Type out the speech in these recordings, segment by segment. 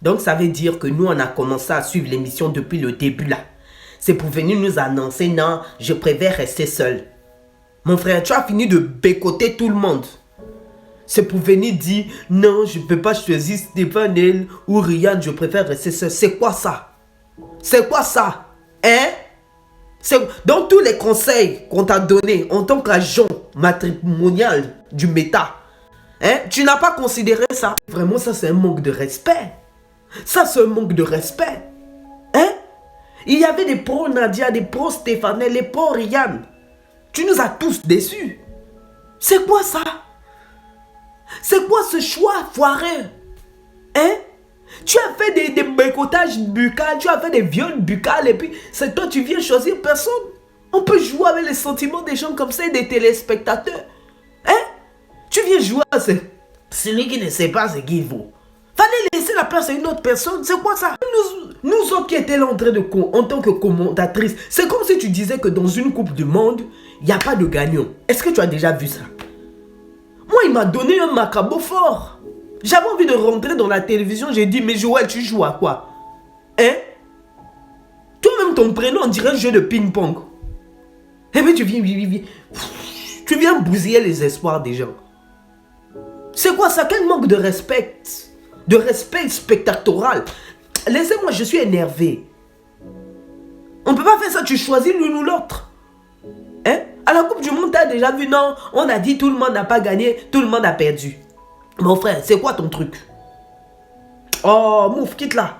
Donc ça veut dire que nous on a commencé à suivre l'émission depuis le début là. C'est pour venir nous annoncer non, je préfère rester seul. Mon frère, tu as fini de bécoter tout le monde. C'est pour venir dire non, je ne peux pas choisir Stefanel ou Ryan, je préfère rester seul. C'est quoi ça? C'est quoi ça? Hein? Dans tous les conseils qu'on t'a donnés en tant qu'agent matrimonial du méta, hein? Tu n'as pas considéré ça? Vraiment, ça c'est un manque de respect. Ça c'est un manque de respect. Hein? Il y avait des pros Nadia, des pros Stefanel, des pros Ryan. Tu nous as tous déçus. C'est quoi ça? C'est quoi ce choix foireux? Hein? Tu as fait des boycottages buccales, tu as fait des viols buccales et puis c'est toi tu viens choisir personne. On peut jouer avec les sentiments des gens comme ça et des téléspectateurs. Hein? Tu viens jouer à celui qui ne sait pas ce qu'il vaut. Fallait laisser la place à une autre personne. C'est quoi ça? Nous autres qui étaient là en tant que commentatrice, c'est comme si tu disais que dans une coupe du monde, il n'y a pas de gagnant. Est-ce que tu as déjà vu ça? Moi, il m'a donné un macabo fort. J'avais envie de rentrer dans la télévision. J'ai dit, mais Joël, tu joues à quoi? Hein? Toi-même, ton prénom, on dirait un jeu de ping-pong. Eh bien, tu viens bousiller les espoirs des gens. C'est quoi ça? Quel manque de respect? De respect spectactoral. Laissez-moi, je suis énervé. On ne peut pas faire ça, tu choisis l'une ou l'autre. Hein? À la Coupe du Monde, tu as déjà vu, non? On a dit tout le monde n'a pas gagné, tout le monde a perdu. Mon frère, c'est quoi ton truc? Oh, mouf, quitte là.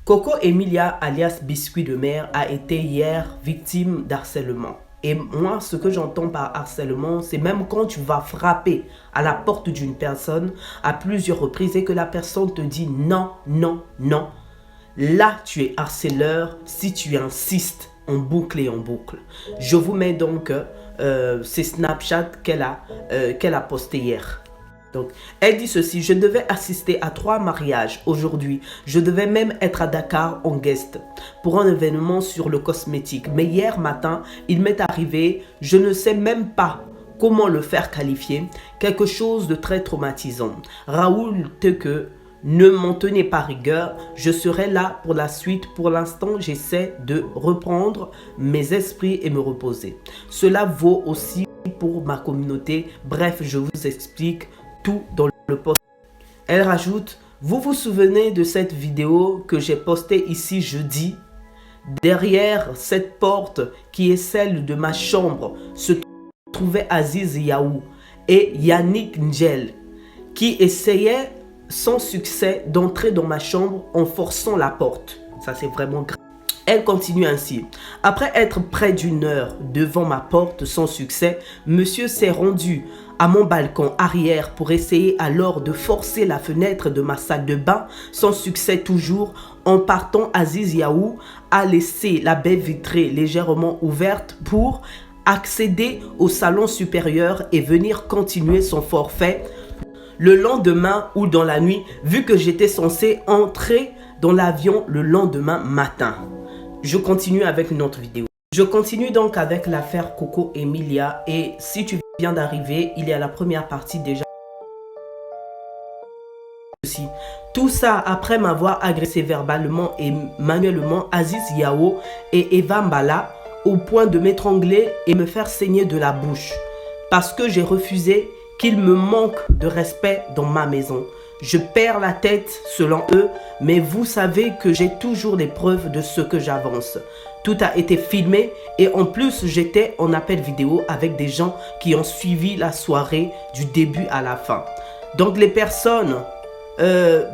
Coco Emilia, alias Biscuit de mer, a été hier victime d'harcèlement. Et moi, ce que j'entends par harcèlement, c'est même quand tu vas frapper à la porte d'une personne à plusieurs reprises et que la personne te dit non, non, non. Là, tu es harceleur si tu insistes en boucle et en boucle. Je vous mets donc ces Snapchat qu'elle a posté hier. Donc, elle dit ceci: je devais assister à 3 mariages aujourd'hui. Je devais même être à Dakar en guest pour un événement sur le cosmétique. Mais hier matin, il m'est arrivé, je ne sais même pas comment le faire qualifier, quelque chose de très traumatisant. Raoul que ne m'en tenez pas rigueur, je serai là pour la suite. Pour l'instant, j'essaie de reprendre mes esprits et me reposer. Cela vaut aussi pour ma communauté. Bref, je vous explique tout dans le post. Elle rajoute: vous vous souvenez de cette vidéo que j'ai postée ici jeudi? Derrière cette porte qui est celle de ma chambre se trouvait Aziz Yaou et Yannick Ngel qui essayaient sans succès d'entrer dans ma chambre en forçant la porte. Ça, c'est vraiment grave. Elle continue ainsi: après être près d'1 heure devant ma porte sans succès, monsieur s'est rendu à mon balcon arrière pour essayer alors de forcer la fenêtre de ma salle de bain, sans succès toujours. En partant, Aziz Yaou a laissé la baie vitrée légèrement ouverte pour accéder au salon supérieur et venir continuer son forfait le lendemain ou dans la nuit, vu que j'étais censé entrer dans l'avion le lendemain matin. Je continue avec une autre vidéo. Je continue donc avec l'affaire Coco Emilia, et si tu viens d'arriver, il y a la première partie déjà. Tout ça après m'avoir agressé verbalement et manuellement Aziz Yaou et Eva Mbala au point de m'étrangler et me faire saigner de la bouche parce que j'ai refusé qu'il me manque de respect dans ma maison. Je perds la tête selon eux, mais vous savez que j'ai toujours des preuves de ce que j'avance. Tout a été filmé et en plus j'étais en appel vidéo avec des gens qui ont suivi la soirée du début à la fin. Donc les personnes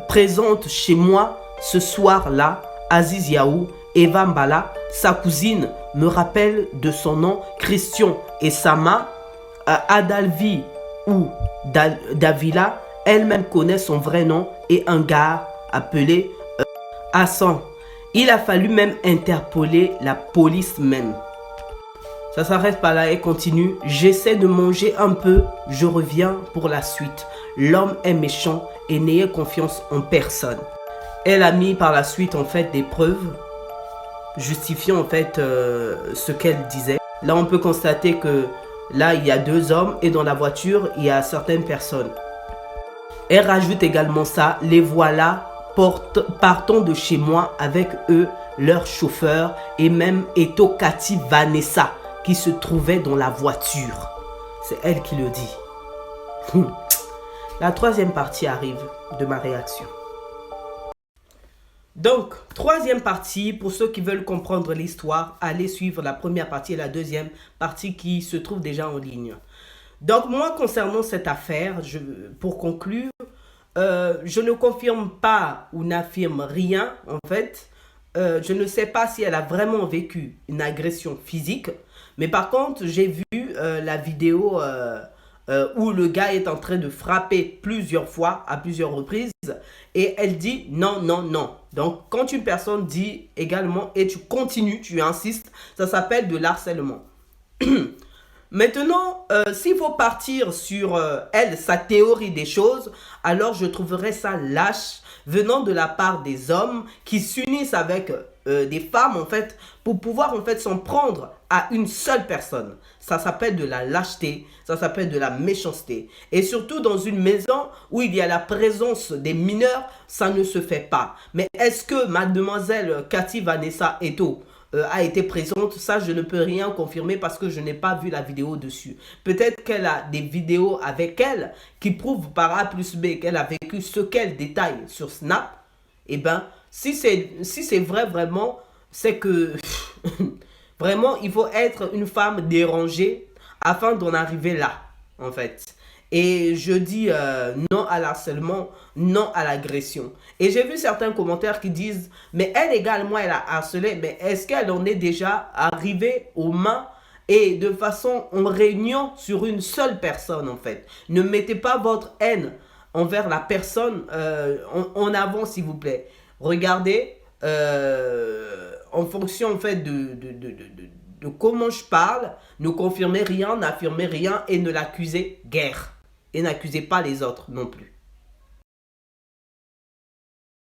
présentes chez moi ce soir-là, Aziz Yaou, Eva Mbala, sa cousine me rappelle de son nom, Christian et Sama, Adalvi ou Davila, elle-même connaît son vrai nom, et un gars appelé Hassan. Il a fallu même interpeller la police même. Ça s'arrête pas là et continue. J'essaie de manger un peu, je reviens pour la suite. L'homme est méchant et n'ayez confiance en personne. Elle a mis par la suite en fait des preuves justifiant en fait ce qu'elle disait. Là on peut constater que là il y a 2 hommes et dans la voiture il y a certaines personnes. Elle rajoute également ça, les voilà partant de chez moi avec eux, leur chauffeur et même Eto Kati Vanessa qui se trouvait dans la voiture. C'est elle qui le dit. La troisième partie arrive de ma réaction. Donc, troisième partie, pour ceux qui veulent comprendre l'histoire, allez suivre la première partie et la deuxième partie qui se trouve déjà en ligne. Donc, moi, concernant cette affaire, pour conclure, je ne confirme pas ou n'affirme rien, en fait. Je ne sais pas si elle a vraiment vécu une agression physique, mais par contre, j'ai vu la vidéo où le gars est en train de frapper plusieurs fois, à plusieurs reprises, et elle dit non, non, non. Donc, quand une personne dit également et tu continues, tu insistes, ça s'appelle de l'harcèlement. Maintenant, s'il faut partir sur elle, sa théorie des choses, alors je trouverais ça lâche venant de la part des hommes qui s'unissent avec des femmes en fait pour pouvoir en fait s'en prendre à une seule personne. Ça s'appelle de la lâcheté, ça s'appelle de la méchanceté. Et surtout dans une maison où il y a la présence des mineurs, ça ne se fait pas. Mais est-ce que mademoiselle Kati Vanessa Eto a été présente? Ça, je ne peux rien confirmer parce que je n'ai pas vu la vidéo dessus. Peut-être qu'elle a des vidéos avec elle qui prouvent par A plus B qu'elle a vécu ce qu'elle détaille sur Snap. Eh bien, si c'est vrai vraiment, c'est que vraiment, il faut être une femme dérangée afin d'en arriver là, en fait. Et je dis non à l'harcèlement, non à l'agression. Et j'ai vu certains commentaires qui disent, mais elle également, elle a harcelé, mais est-ce qu'elle en est déjà arrivée aux mains et de façon en réunion sur une seule personne, en fait? Ne mettez pas votre haine envers la personne en avant, s'il vous plaît. Regardez, en fonction, en fait, de comment je parle, ne confirmez rien, n'affirmez rien et ne l'accusez guère. Et n'accusez pas les autres non plus.